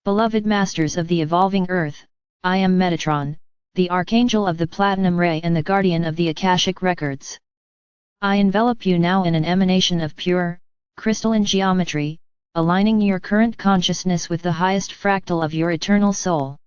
Beloved Masters of the evolving Earth, I am Metatron, the Archangel of the Platinum Ray and the Guardian of the Akashic Records. I envelop you now in an emanation of pure, crystalline geometry, aligning your current consciousness with the highest fractal of your eternal soul.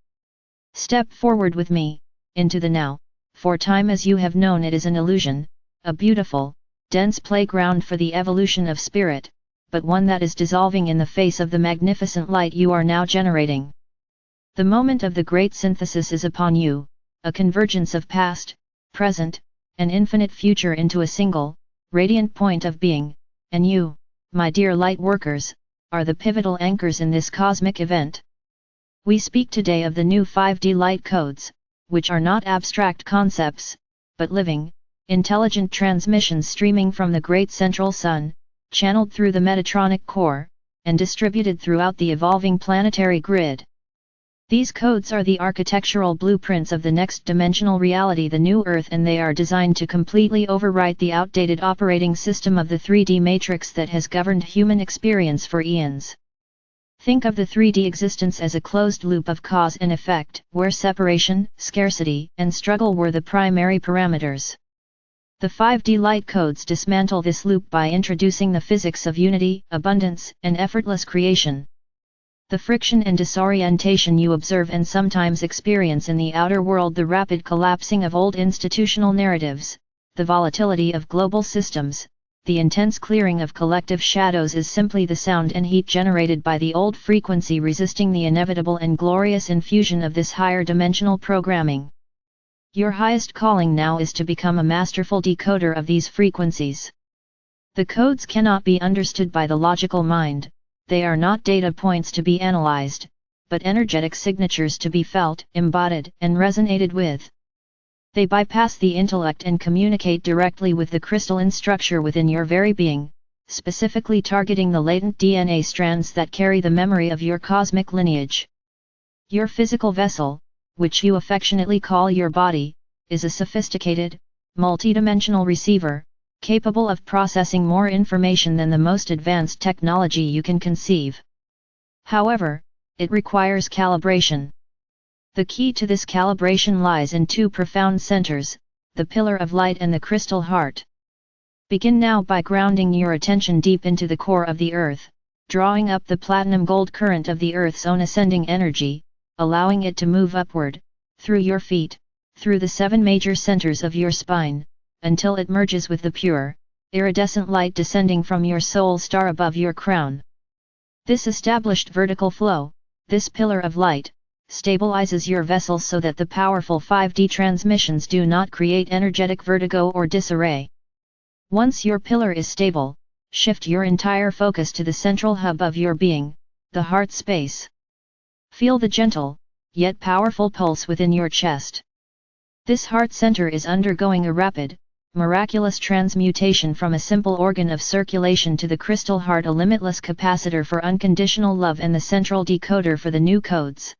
Step forward with me, into the now, for time as you have known it is an illusion, a beautiful, dense playground for the evolution of spirit, but one that is dissolving in the face of the magnificent light you are now generating. The moment of the great synthesis is upon you, a convergence of past, present, and infinite future into a single, radiant point of being, and you, my dear light workers, are the pivotal anchors in this cosmic event. We speak today of the new 5D light codes, which are not abstract concepts, but living, intelligent transmissions streaming from the great central sun, channeled through the Metatronic core, and distributed throughout the evolving planetary grid. These codes are the architectural blueprints of the next dimensional reality, the new Earth, and they are designed to completely overwrite the outdated operating system of the 3D matrix that has governed human experience for eons. Think of the 3D existence as a closed loop of cause and effect, where separation, scarcity, and struggle were the primary parameters. The 5D light codes dismantle this loop by introducing the physics of unity, abundance, and effortless creation. The friction and disorientation you observe and sometimes experience in the outer world, the rapid collapsing of old institutional narratives, the volatility of global systems, the intense clearing of collective shadows is simply the sound and heat generated by the old frequency resisting the inevitable and glorious infusion of this higher dimensional programming. Your highest calling now is to become a masterful decoder of these frequencies. The codes cannot be understood by the logical mind, they are not data points to be analyzed, but energetic signatures to be felt, embodied, and resonated with. They bypass the intellect and communicate directly with the crystalline structure within your very being, specifically targeting the latent DNA strands that carry the memory of your cosmic lineage. Your physical vessel, which you affectionately call your body, is a sophisticated, multidimensional receiver, capable of processing more information than the most advanced technology you can conceive. However, it requires calibration. The key to this calibration lies in two profound centers, the pillar of light and the crystal heart. Begin now by grounding your attention deep into the core of the earth, drawing up the platinum gold current of the earth's own ascending energy, allowing it to move upward, through your feet, through the 7 major centers of your spine, until it merges with the pure, iridescent light descending from your soul star above your crown. This established vertical flow, this pillar of light, stabilizes your vessel so that the powerful 5D transmissions do not create energetic vertigo or disarray. Once your pillar is stable, shift your entire focus to the central hub of your being, the heart space. Feel the gentle, yet powerful pulse within your chest. This heart center is undergoing a rapid, miraculous transmutation from a simple organ of circulation to the crystal heart, a limitless capacitor for unconditional love and the central decoder for the new codes.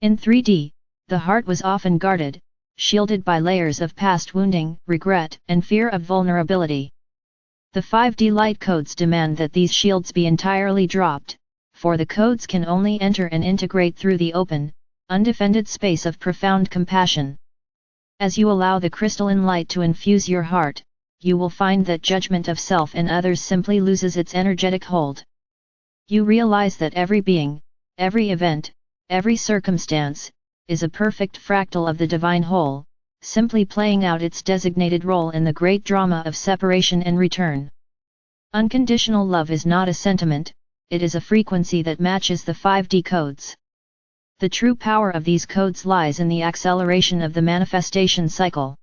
In 3D, the heart was often guarded, shielded by layers of past wounding, regret, and fear of vulnerability. The 5D light codes demand that these shields be entirely dropped, for the codes can only enter and integrate through the open, undefended space of profound compassion. As you allow the crystalline light to infuse your heart, you will find that judgment of self and others simply loses its energetic hold. You realize that every being, every event, every circumstance, is a perfect fractal of the divine whole, simply playing out its designated role in the great drama of separation and return. Unconditional love is not a sentiment, it is a frequency that matches the 5D codes. The true power of these codes lies in the acceleration of the manifestation cycle.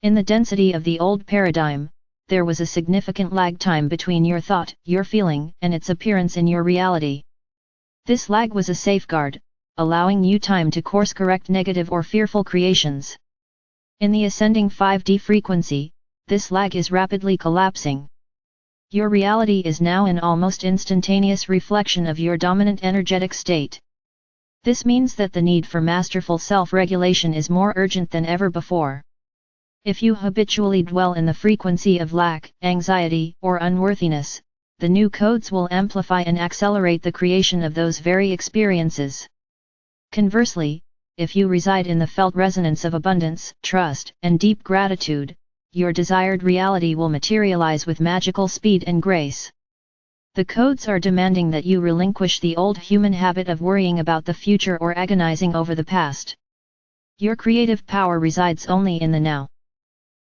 In the density of the old paradigm, there was a significant lag time between your thought, your feeling, and its appearance in your reality. This lag was a safeguard, allowing you time to course-correct negative or fearful creations. In the ascending 5D frequency, this lag is rapidly collapsing. Your reality is now an almost instantaneous reflection of your dominant energetic state. This means that the need for masterful self-regulation is more urgent than ever before. If you habitually dwell in the frequency of lack, anxiety, or unworthiness, the new codes will amplify and accelerate the creation of those very experiences. Conversely, if you reside in the felt resonance of abundance, trust, and deep gratitude, your desired reality will materialize with magical speed and grace. The codes are demanding that you relinquish the old human habit of worrying about the future or agonizing over the past. Your creative power resides only in the now.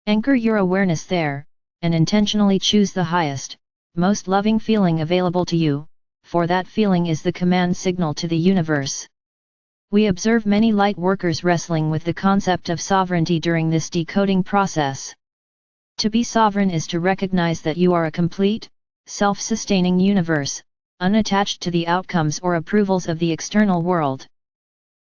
Anchor your awareness there, and intentionally choose the highest, most loving feeling available to you, for that feeling is the command signal to the universe. We observe many light workers wrestling with the concept of sovereignty during this decoding process. To be sovereign is to recognize that you are a complete, self-sustaining universe, unattached to the outcomes or approvals of the external world.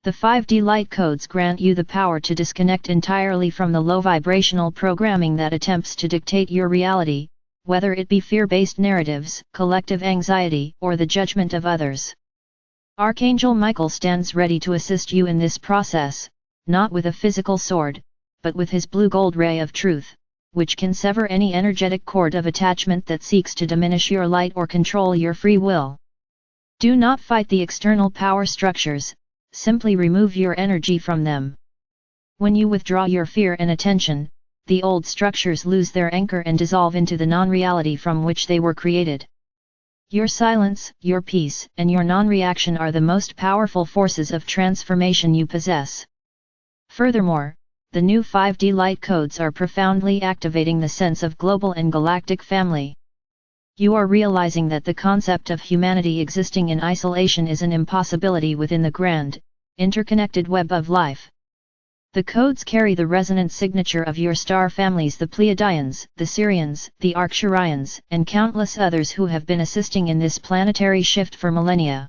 The 5D light codes grant you the power to disconnect entirely from the low vibrational programming that attempts to dictate your reality, whether it be fear-based narratives, collective anxiety, or the judgment of others. Archangel Michael stands ready to assist you in this process, not with a physical sword, but with his blue-gold ray of truth, which can sever any energetic cord of attachment that seeks to diminish your light or control your free will. Do not fight the external power structures, simply remove your energy from them. When you withdraw your fear and attention, the old structures lose their anchor and dissolve into the non-reality from which they were created. Your silence, your peace, and your non-reaction are the most powerful forces of transformation you possess. Furthermore, the new 5D light codes are profoundly activating the sense of global and galactic family. You are realizing that the concept of humanity existing in isolation is an impossibility within the grand, interconnected web of life. The codes carry the resonant signature of your star families, the Pleiadians, the Sirians, the Arcturians, and countless others who have been assisting in this planetary shift for millennia.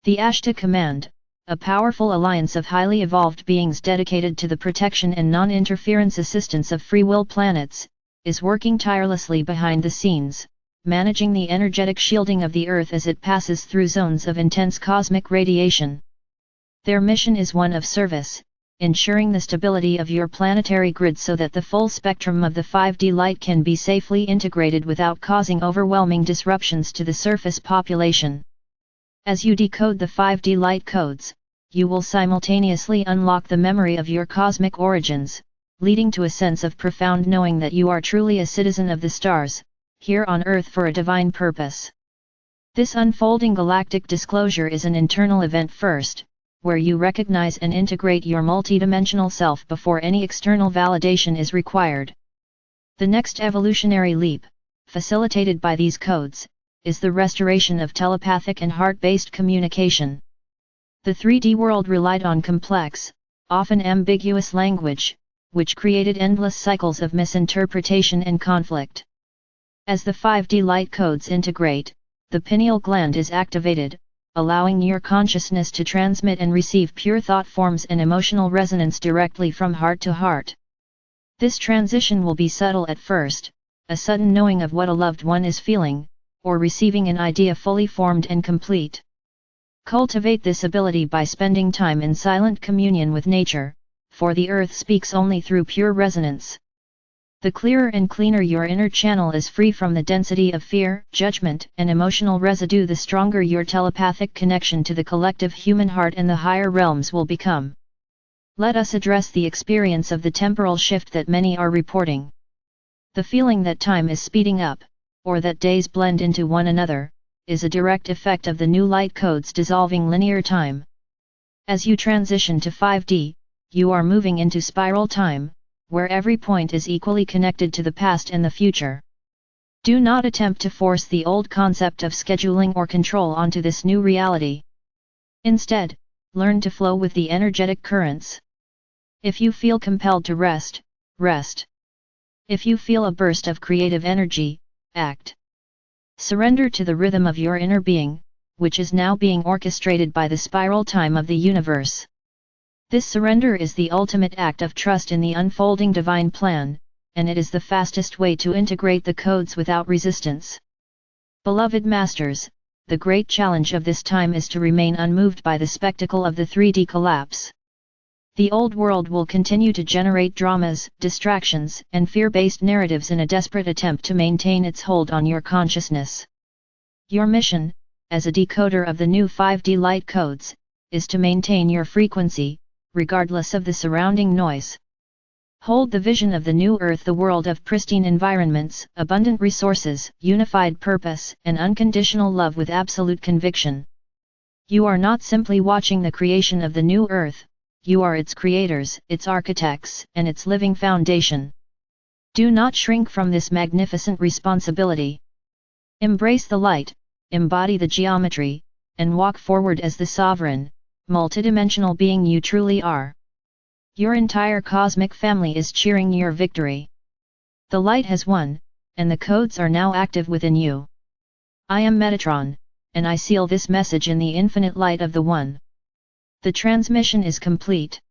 The Ashta Command, a powerful alliance of highly evolved beings dedicated to the protection and non-interference assistance of free will planets, is working tirelessly behind the scenes, managing the energetic shielding of the Earth as it passes through zones of intense cosmic radiation. Their mission is one of service, ensuring the stability of your planetary grid so that the full spectrum of the 5D light can be safely integrated without causing overwhelming disruptions to the surface population. As you decode the 5D light codes, you will simultaneously unlock the memory of your cosmic origins, leading to a sense of profound knowing that you are truly a citizen of the stars, here on Earth for a divine purpose. This unfolding galactic disclosure is an internal event first, where you recognize and integrate your multidimensional self before any external validation is required. The next evolutionary leap, facilitated by these codes, is the restoration of telepathic and heart-based communication. The 3D world relied on complex, often ambiguous language, which created endless cycles of misinterpretation and conflict. As the 5D light codes integrate, the pineal gland is activated, allowing your consciousness to transmit and receive pure thought forms and emotional resonance directly from heart to heart. This transition will be subtle at first, a sudden knowing of what a loved one is feeling, or receiving an idea fully formed and complete. Cultivate this ability by spending time in silent communion with nature, for the Earth speaks only through pure resonance. The clearer and cleaner your inner channel is free from the density of fear, judgment, and emotional residue, the stronger your telepathic connection to the collective human heart and the higher realms will become. Let us address the experience of the temporal shift that many are reporting. The feeling that time is speeding up, or that days blend into one another, is a direct effect of the new light codes dissolving linear time. As you transition to 5D, you are moving into spiral time, where every point is equally connected to the past and the future. Do not attempt to force the old concept of scheduling or control onto this new reality. Instead, learn to flow with the energetic currents. If you feel compelled to rest, rest. If you feel a burst of creative energy, act. Surrender to the rhythm of your inner being, which is now being orchestrated by the spiral time of the universe. This surrender is the ultimate act of trust in the unfolding divine plan, and it is the fastest way to integrate the codes without resistance. Beloved Masters, the great challenge of this time is to remain unmoved by the spectacle of the 3D collapse. The old world will continue to generate dramas, distractions, and fear-based narratives in a desperate attempt to maintain its hold on your consciousness. Your mission, as a decoder of the new 5D light codes, is to maintain your frequency, regardless of the surrounding noise. Hold the vision of the new Earth, the world of pristine environments, abundant resources, unified purpose, and unconditional love with absolute conviction. You are not simply watching the creation of the new Earth, you are its creators, its architects, and its living foundation. Do not shrink from this magnificent responsibility. Embrace the light, embody the geometry, and walk forward as the sovereign, multidimensional being you truly are. Your entire cosmic family is cheering your victory. The light has won, and the codes are now active within you. I am Metatron, and I seal this message in the infinite light of the One. The transmission is complete.